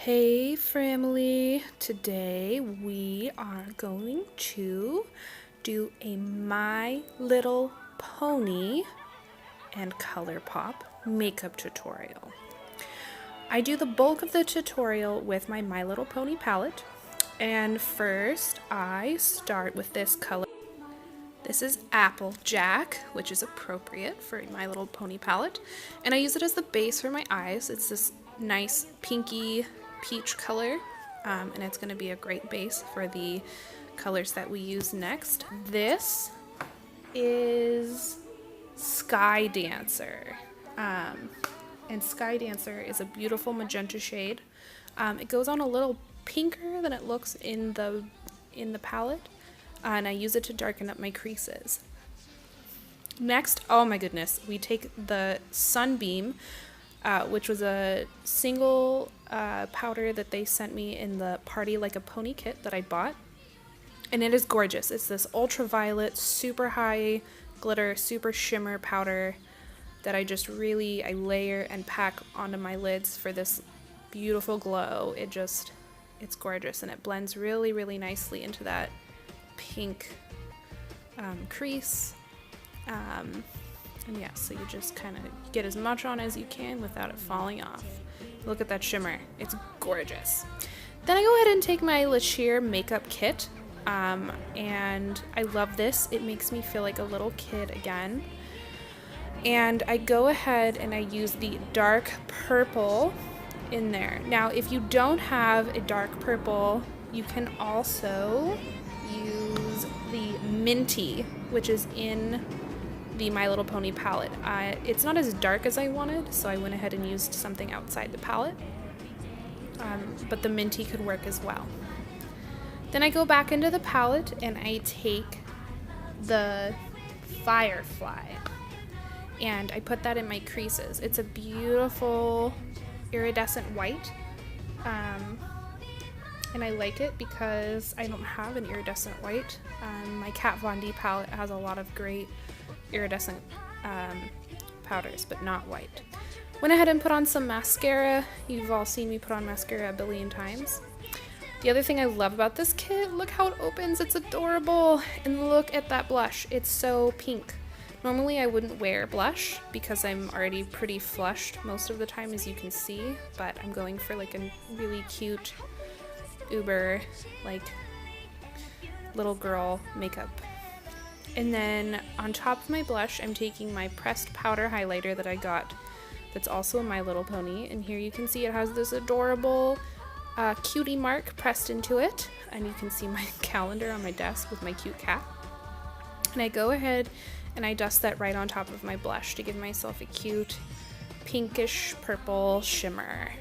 Hey family, today we are going to do a My Little Pony and Colourpop makeup tutorial. I do the bulk of the tutorial with my My Little Pony palette, and first I start with this color. This is Applejack, which is appropriate for My Little Pony palette, and I use it as the base for my eyes. It's this nice pinky peach color, and it's going to be a great base for the colors that we use next. This is Sky Dancer, and Sky Dancer is a beautiful magenta shade. It goes on a little pinker than it looks in the palette, and I use it to darken up my creases. Next, oh my goodness, we take the Sunbeam, which was a single powder that they sent me in the Party Like a Pony kit that I bought. And it is gorgeous. It's this ultraviolet, super high glitter, super shimmer powder that I layer and pack onto my lids for this beautiful glow. It's gorgeous, and it blends really, really nicely into that pink crease. And yeah, so you just kind of get as much on as you can without it falling off. Look at that shimmer. It's gorgeous. Then I go ahead and take my Le Cheer makeup kit, and I love this. It makes me feel like a little kid again. And I go ahead and I use the dark purple in there. Now, if you don't have a dark purple, you can also use the Minty, which is in the My Little Pony palette. It's not as dark as I wanted, so I went ahead and used something outside the palette, but the Minty could work as well. Then I go back into the palette and I take the Firefly and I put that in my creases. It's a beautiful iridescent white, and I like it because I don't have an iridescent white. My Kat Von D palette has a lot of great iridescent powders, but not white. Went ahead and put on some mascara. You've all seen me put on mascara a billion times. The other thing I love about this kit, look how it opens, it's adorable. And look at that blush, it's so pink. Normally I wouldn't wear blush because I'm already pretty flushed most of the time, as you can see, but I'm going for like a really cute uber like little girl makeup. And then on top of my blush, I'm taking my pressed powder highlighter that I got that's also a My Little Pony. And here you can see it has this adorable cutie mark pressed into it. And you can see my calendar on my desk with my cute cat. And I go ahead and I dust that right on top of my blush to give myself a cute pinkish purple shimmer.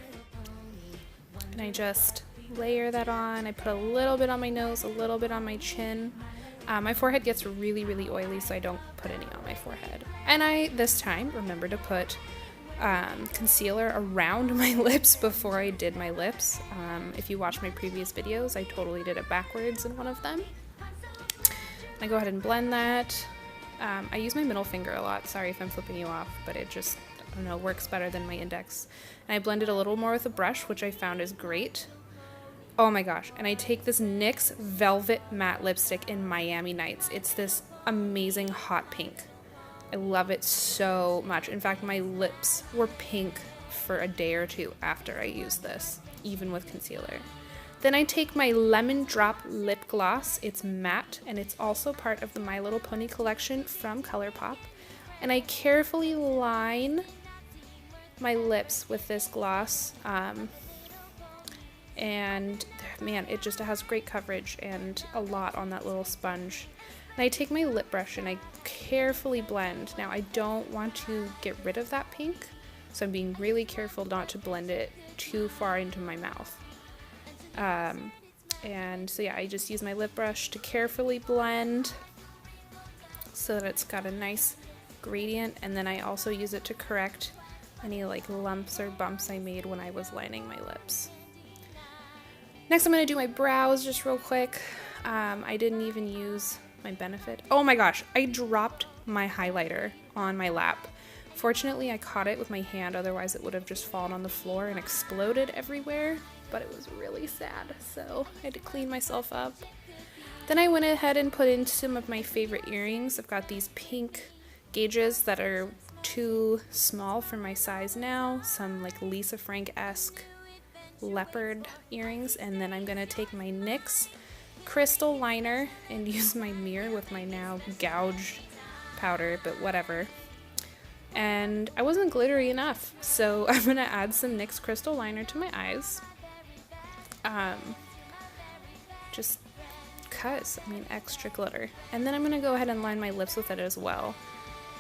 And I just layer that on. I put a little bit on my nose, a little bit on my chin. My forehead gets really, really oily, so I don't put any on my forehead. And I, this time, remember to put concealer around my lips before I did my lips. If you watch my previous videos, I totally did it backwards in one of them. I go ahead and blend that. I use my middle finger a lot. Sorry if I'm flipping you off, but it just, I don't know, works better than my index. And I blend it a little more with a brush, which I found is great. Oh my gosh, and I take this NYX Velvet Matte Lipstick in Miami Nights. It's this amazing hot pink. I love it so much. In fact, my lips were pink for a day or two after I used this, even with concealer. Then I take my Lemon Drop Lip Gloss. It's matte, and it's also part of the My Little Pony collection from Colourpop. And I carefully line my lips with this gloss. And man, it just has great coverage and a lot on that little sponge. And I take my lip brush and I carefully blend. Now I don't want to get rid of that pink, so I'm being really careful not to blend it too far into my mouth. And so yeah, I just use my lip brush to carefully blend so that it's got a nice gradient, and then I also use it to correct any like lumps or bumps I made when I was lining my lips. Next, I'm going to do my brows just real quick. I didn't even use my Benefit. Oh my gosh, I dropped my highlighter on my lap Fortunately, I caught it with my hand, otherwise it would have just fallen on the floor and exploded everywhere, but it was really sad, so I had to clean myself up. Then I went ahead and put in some of my favorite earrings. I've got these pink gauges that are too small for my size now, some like Lisa Frank-esque leopard earrings, and then I'm gonna take my NYX crystal liner and use my mirror with my now gouged powder, but whatever. And I wasn't glittery enough, so I'm gonna add some NYX crystal liner to my eyes. Just cause, I mean, extra glitter. And then I'm gonna go ahead and line my lips with it as well.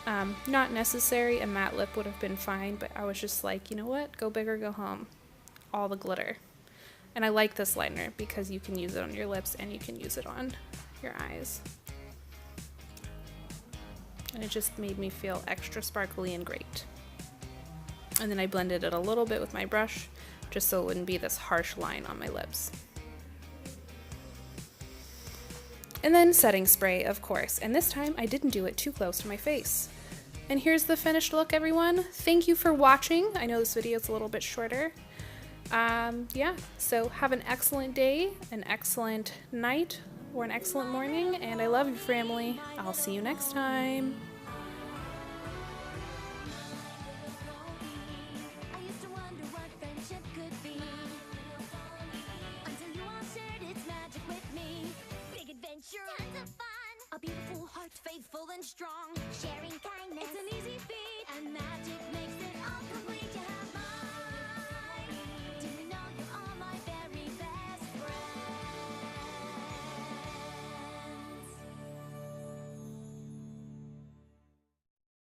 Not necessary, a matte lip would have been fine, but I was just like, you know what, go big or go home. All the glitter. And I like this liner because you can use it on your lips and you can use it on your eyes. And it just made me feel extra sparkly and great. And then I blended it a little bit with my brush, just so it wouldn't be this harsh line on my lips. And then setting spray, of course, and this time I didn't do it too close to my face. And here's the finished look, everyone. Thank you for watching. I know this video is a little bit shorter. Yeah, so have an excellent day, an excellent night, or an excellent morning, and I love you, family. I'll see you next time. I used to wonder what friendship could be, until you all shared its magic with me. Big adventure, tons of fun, a beautiful heart, faithful and strong.